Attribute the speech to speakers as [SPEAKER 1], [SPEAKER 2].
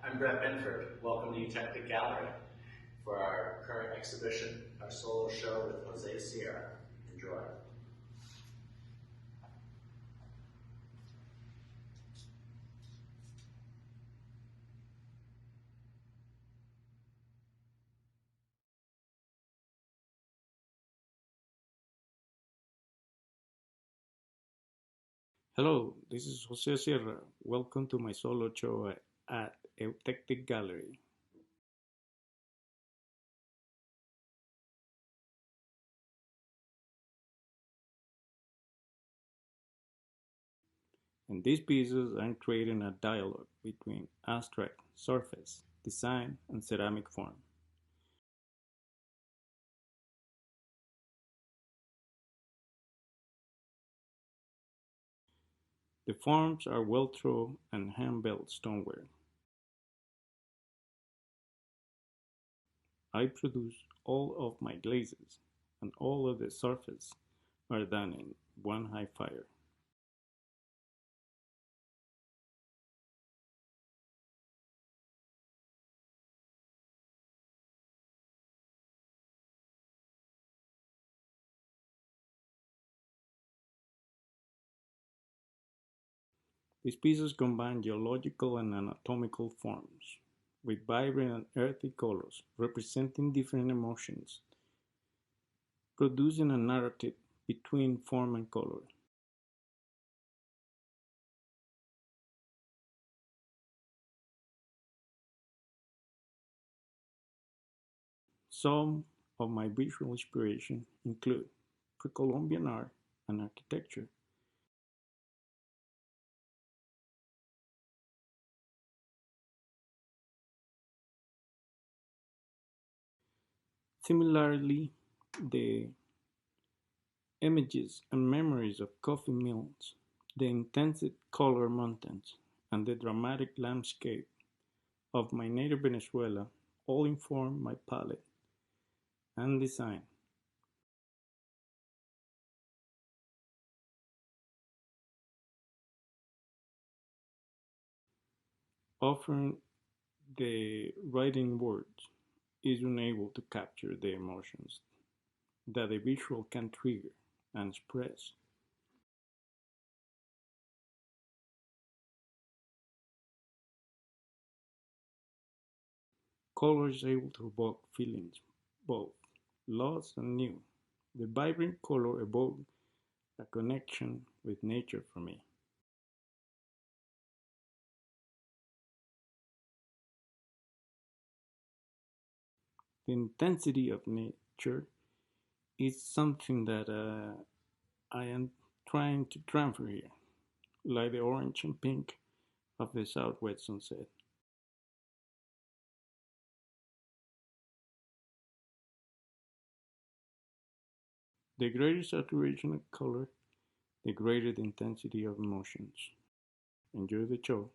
[SPEAKER 1] I'm Brett Binford. Welcome to Eutectic Gallery for our current exhibition, our solo show with José Sierra. Enjoy.
[SPEAKER 2] Hello, this is José Sierra. Welcome to my solo show at Eutectic Gallery. In these pieces, I'm creating a dialogue between abstract, surface, design, and ceramic form. The forms are well-thrown and hand-built stoneware. I produce all of my glazes, and all of the surfaces are done in one high fire. These pieces combine geological and anatomical forms with vibrant and earthy colors representing different emotions, producing a narrative between form and color. Some of my visual inspiration include pre-Columbian art and architecture. Similarly, the images and memories of coffee mills, the intense color mountains, and the dramatic landscape of my native Venezuela all inform my palette and design, offering the writing words is unable to capture the emotions that a visual can trigger and express. Color is able to evoke feelings, both lost and new. The vibrant color evokes a connection with nature for me. The intensity of nature is something that I am trying to transfer here, like the orange and pink of the southwest sunset. The greater saturation of color, the greater the intensity of emotions. Enjoy the show.